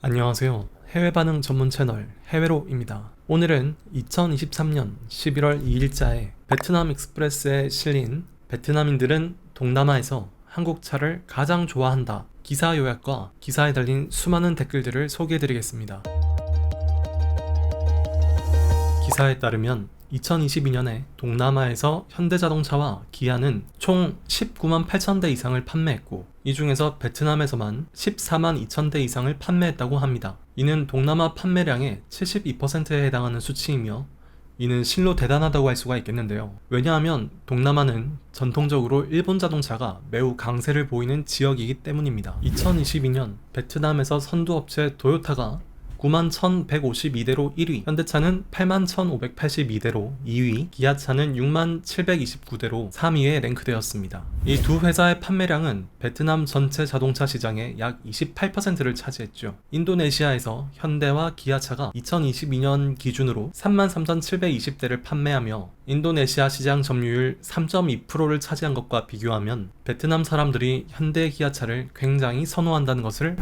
안녕하세요. 해외 반응 전문 채널 해외로입니다. 오늘은 2023년 11월 2일자에 베트남 익스프레스에 실린 베트남인들은 동남아에서 한국 차를 가장 좋아한다 기사 요약과 기사에 달린 수많은 댓글들을 소개해드리겠습니다. 기사에 따르면 2022년에 동남아에서 현대자동차와 기아는 총 19만 8천 대 이상을 판매했고, 이 중에서 베트남에서만 14만 2천 대 이상을 판매했다고 합니다. 이는 동남아 판매량의 72%에 해당하는 수치이며, 이는 실로 대단하다고 할 수가 있겠는데요. 왜냐하면 동남아는 전통적으로 일본 자동차가 매우 강세를 보이는 지역이기 때문입니다. 2022년 베트남에서 선두업체 도요타가 9만 1,152대로 1위, 현대차는 8만 1,582대로 2위, 기아차는 6만 729대로 3위에 랭크되었습니다. 이 두 회사의 판매량은 베트남 전체 자동차 시장의 약 28%를 차지했죠. 인도네시아에서 현대와 기아차가 2022년 기준으로 3만 3,720대를 판매하며 인도네시아 시장 점유율 3.2%를 차지한 것과 비교하면 베트남 사람들이 현대 기아차를 굉장히 선호한다는 것을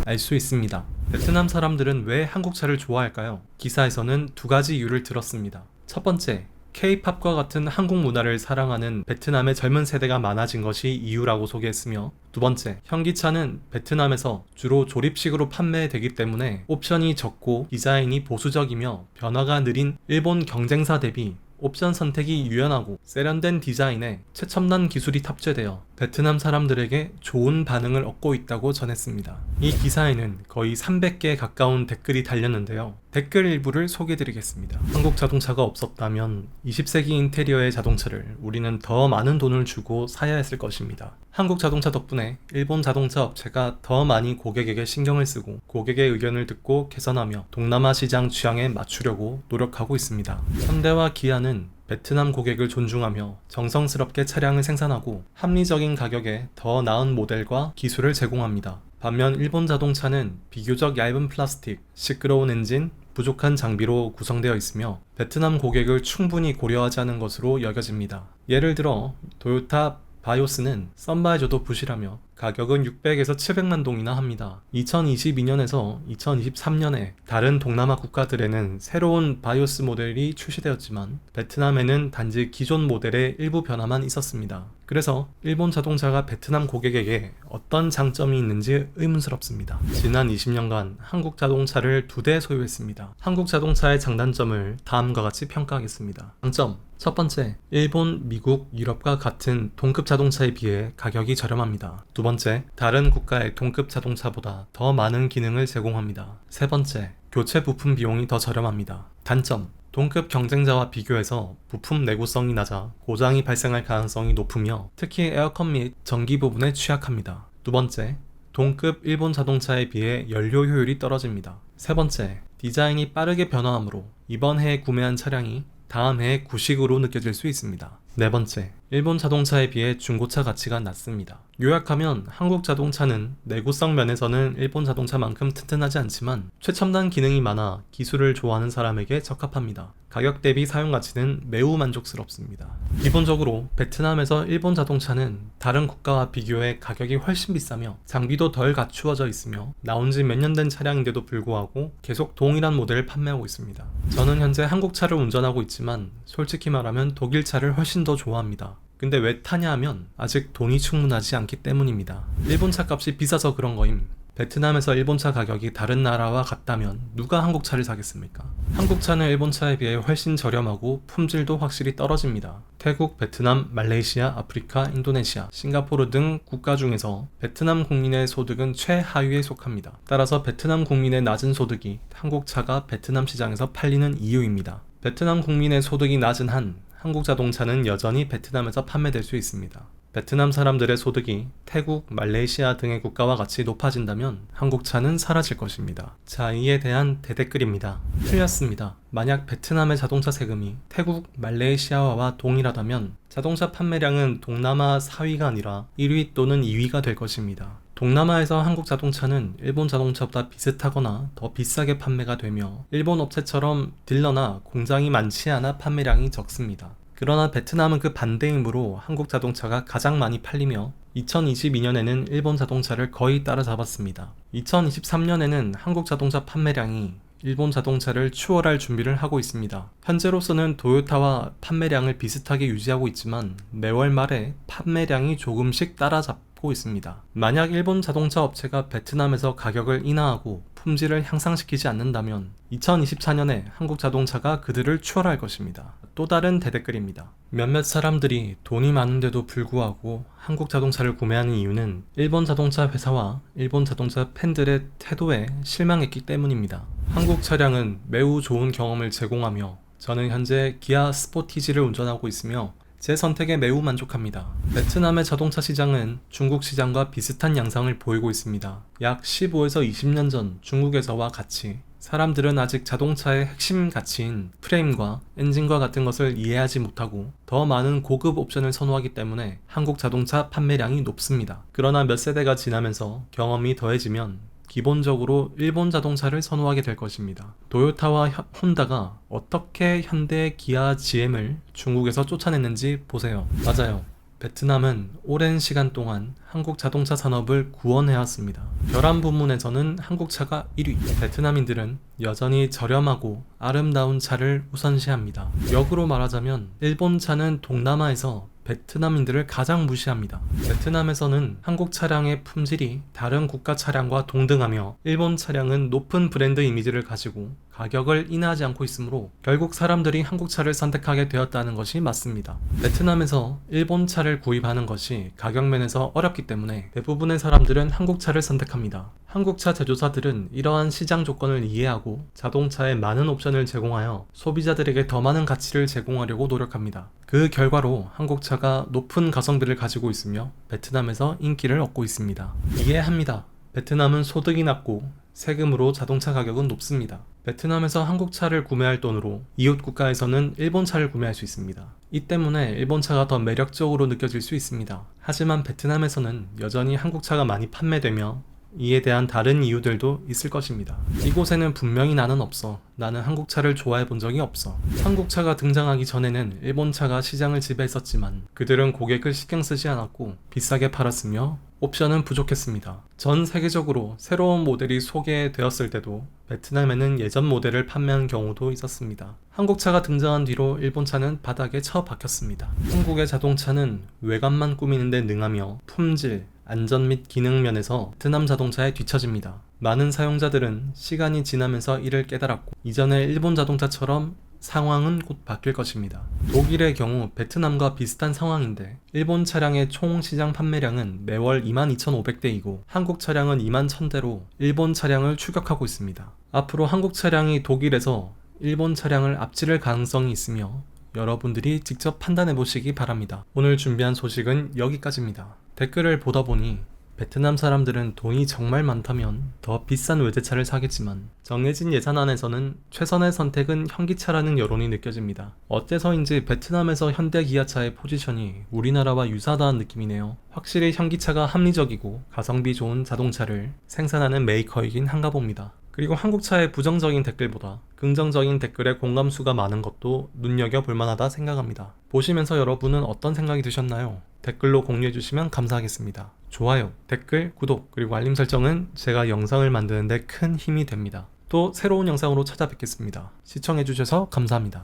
알 수 있습니다. 베트남 사람들은 왜 한국차를 좋아할까요? 기사에서는 두 가지 이유를 들었습니다. 첫 번째, K-팝과 같은 한국 문화를 사랑하는 베트남의 젊은 세대가 많아진 것이 이유라고 소개했으며, 두 번째, 현기차는 베트남에서 주로 조립식으로 판매되기 때문에 옵션이 적고 디자인이 보수적이며 변화가 느린 일본 경쟁사 대비 옵션 선택이 유연하고 세련된 디자인에 최첨단 기술이 탑재되어 베트남 사람들에게 좋은 반응을 얻고 있다고 전했습니다. 이 기사에는 거의 300개에 가까운 댓글이 달렸는데요. 댓글 일부를 소개해드리겠습니다. 한국 자동차가 없었다면 20세기 인테리어의 자동차를 우리는 더 많은 돈을 주고 사야 했을 것입니다. 한국 자동차 덕분에 일본 자동차 업체가 더 많이 고객에게 신경을 쓰고 고객의 의견을 듣고 개선하며 동남아 시장 취향에 맞추려고 노력하고 있습니다. 현대와 기아는 베트남 고객을 존중하며 정성스럽게 차량을 생산하고 합리적인 가격에 더 나은 모델과 기술을 제공합니다. 반면 일본 자동차는 비교적 얇은 플라스틱, 시끄러운 엔진, 부족한 장비로 구성되어 있으며 베트남 고객을 충분히 고려하지 않은 것으로 여겨집니다. 예를 들어 도요타 바이오스는 썬바이저도 부실하며 가격은 600에서 700만 동이나 합니다. 2022년에서 2023년에 다른 동남아 국가들에는 새로운 바이오스 모델이 출시되었지만 베트남에는 단지 기존 모델의 일부 변화만 있었습니다. 그래서 일본 자동차가 베트남 고객에게 어떤 장점이 있는지 의문스럽습니다. 지난 20년간 한국 자동차를 2대 소유했습니다. 한국 자동차의 장단점을 다음과 같이 평가하겠습니다. 장점, 첫 번째, 일본, 미국, 유럽과 같은 동급 자동차에 비해 가격이 저렴합니다. 두 번째, 다른 국가의 동급 자동차보다 더 많은 기능을 제공합니다. 세 번째, 교체 부품 비용이 더 저렴합니다. 단점, 동급 경쟁자와 비교해서 부품 내구성이 낮아 고장이 발생할 가능성이 높으며 특히 에어컨 및 전기 부분에 취약합니다. 두 번째, 동급 일본 자동차에 비해 연료 효율이 떨어집니다. 세 번째, 디자인이 빠르게 변화하므로 이번 해에 구매한 차량이 다음 해에 구식으로 느껴질 수 있습니다. 네 번째, 일본 자동차에 비해 중고차 가치가 낮습니다. 요약하면 한국 자동차는 내구성 면에서는 일본 자동차만큼 튼튼하지 않지만 최첨단 기능이 많아 기술을 좋아하는 사람에게 적합합니다. 가격 대비 사용 가치는 매우 만족스럽습니다. 기본적으로 베트남에서 일본 자동차는 다른 국가와 비교해 가격이 훨씬 비싸며 장비도 덜 갖추어져 있으며 나온 지 몇 년 된 차량인데도 불구하고 계속 동일한 모델을 판매하고 있습니다. 저는 현재 한국 차를 운전하고 있지만 솔직히 말하면 독일 차를 훨씬 더 좋아합니다. 근데 왜 타냐 하면 아직 돈이 충분하지 않기 때문입니다. 일본 차 값이 비싸서 그런 거임. 베트남에서 일본 차 가격이 다른 나라와 같다면 누가 한국 차를 사겠습니까? 한국 차는 일본 차에 비해 훨씬 저렴하고 품질도 확실히 떨어집니다. 태국, 베트남, 말레이시아, 아프리카, 인도네시아, 싱가포르 등 국가 중에서 베트남 국민의 소득은 최하위에 속합니다. 따라서 베트남 국민의 낮은 소득이 한국 차가 베트남 시장에서 팔리는 이유입니다. 베트남 국민의 소득이 낮은 한 한국 자동차는 여전히 베트남에서 판매될 수 있습니다. 베트남 사람들의 소득이 태국, 말레이시아 등의 국가와 같이 높아진다면 한국 차는 사라질 것입니다. 자, 이에 대한 대댓글입니다. 틀렸습니다. 만약 베트남의 자동차 세금이 태국, 말레이시아와 동일하다면 자동차 판매량은 동남아 4위가 아니라 1위 또는 2위가 될 것입니다. 동남아에서 한국 자동차는 일본 자동차보다 비슷하거나 더 비싸게 판매가 되며 일본 업체처럼 딜러나 공장이 많지 않아 판매량이 적습니다. 그러나 베트남은 그 반대이므로 한국 자동차가 가장 많이 팔리며 2022년에는 일본 자동차를 거의 따라잡았습니다. 2023년에는 한국 자동차 판매량이 일본 자동차를 추월할 준비를 하고 있습니다. 현재로서는 도요타와 판매량을 비슷하게 유지하고 있지만 매월 말에 판매량이 조금씩 따라잡고 있습니다. 만약 일본 자동차 업체가 베트남에서 가격을 인하하고 품질을 향상시키지 않는다면 2024년에 한국 자동차가 그들을 추월할 것입니다. 또 다른 대댓글입니다. 몇몇 사람들이 돈이 많은데도 불구하고 한국 자동차를 구매하는 이유는 일본 자동차 회사와 일본 자동차 팬들의 태도에 실망했기 때문입니다. 한국 차량은 매우 좋은 경험을 제공하며 저는 현재 기아 스포티지를 운전하고 있으며 제 선택에 매우 만족합니다. 베트남의 자동차 시장은 중국 시장과 비슷한 양상을 보이고 있습니다. 약 15에서 20년 전 중국에서와 같이 사람들은 아직 자동차의 핵심 가치인 프레임과 엔진과 같은 것을 이해하지 못하고 더 많은 고급 옵션을 선호하기 때문에 한국 자동차 판매량이 높습니다. 그러나 몇 세대가 지나면서 경험이 더해지면 기본적으로 일본 자동차를 선호하게 될 것입니다. 도요타와 혼다가 어떻게 현대, 기아, GM을 중국에서 쫓아냈는지 보세요. 맞아요. 베트남은 오랜 시간 동안 한국 자동차 산업을 구원해왔습니다. 결함 부문에서는 한국차가 1위. 베트남인들은 여전히 저렴하고 아름다운 차를 우선시합니다. 역으로 말하자면 일본 차는 동남아에서 베트남인들을 가장 무시합니다. 베트남에서는 한국 차량의 품질이 다른 국가 차량과 동등하며 일본 차량은 높은 브랜드 이미지를 가지고 가격을 인하하지 않고 있으므로 결국 사람들이 한국 차를 선택하게 되었다는 것이 맞습니다. 베트남에서 일본 차를 구입하는 것이 가격 면에서 어렵기 때문에 대부분의 사람들은 한국 차를 선택합니다. 한국차 제조사들은 이러한 시장 조건을 이해하고 자동차에 많은 옵션을 제공하여 소비자들에게 더 많은 가치를 제공하려고 노력합니다. 그 결과로 한국차가 높은 가성비를 가지고 있으며 베트남에서 인기를 얻고 있습니다. 이해합니다. 베트남은 소득이 낮고 세금으로 자동차 가격은 높습니다. 베트남에서 한국차를 구매할 돈으로 이웃 국가에서는 일본차를 구매할 수 있습니다. 이 때문에 일본차가 더 매력적으로 느껴질 수 있습니다. 하지만 베트남에서는 여전히 한국차가 많이 판매되며 이에 대한 다른 이유들도 있을 것입니다. 이곳에는 분명히 나는 없어. 나는 한국차를 좋아해 본 적이 없어. 한국차가 등장하기 전에는 일본차가 시장을 지배했었지만 그들은 고객을 신경 쓰지 않았고 비싸게 팔았으며 옵션은 부족했습니다. 전 세계적으로 새로운 모델이 소개되었을 때도 베트남에는 예전 모델을 판매한 경우도 있었습니다. 한국차가 등장한 뒤로 일본차는 바닥에 처박혔습니다. 한국의 자동차는 외관만 꾸미는 데 능하며 품질, 안전 및 기능 면에서 베트남 자동차에 뒤처집니다. 많은 사용자들은 시간이 지나면서 이를 깨달았고 이전의 일본 자동차처럼 상황은 곧 바뀔 것입니다. 독일의 경우 베트남과 비슷한 상황인데 일본 차량의 총 시장 판매량은 매월 22,500대이고 한국 차량은 21,000대로 일본 차량을 추격하고 있습니다. 앞으로 한국 차량이 독일에서 일본 차량을 앞지를 가능성이 있으며 여러분들이 직접 판단해 보시기 바랍니다. 오늘 준비한 소식은 여기까지입니다. 댓글을 보다 보니 베트남 사람들은 돈이 정말 많다면 더 비싼 외제차를 사겠지만 정해진 예산 안에서는 최선의 선택은 현기차라는 여론이 느껴집니다. 어째서인지 베트남에서 현대 기아차의 포지션이 우리나라와 유사하다는 느낌이네요. 확실히 현기차가 합리적이고 가성비 좋은 자동차를 생산하는 메이커이긴 한가 봅니다. 그리고 한국차의 부정적인 댓글보다 긍정적인 댓글에 공감수가 많은 것도 눈여겨볼 만하다 생각합니다. 보시면서 여러분은 어떤 생각이 드셨나요? 댓글로 공유해주시면 감사하겠습니다. 좋아요, 댓글, 구독, 그리고 알림 설정은 제가 영상을 만드는 데 큰 힘이 됩니다. 또 새로운 영상으로 찾아뵙겠습니다. 시청해주셔서 감사합니다.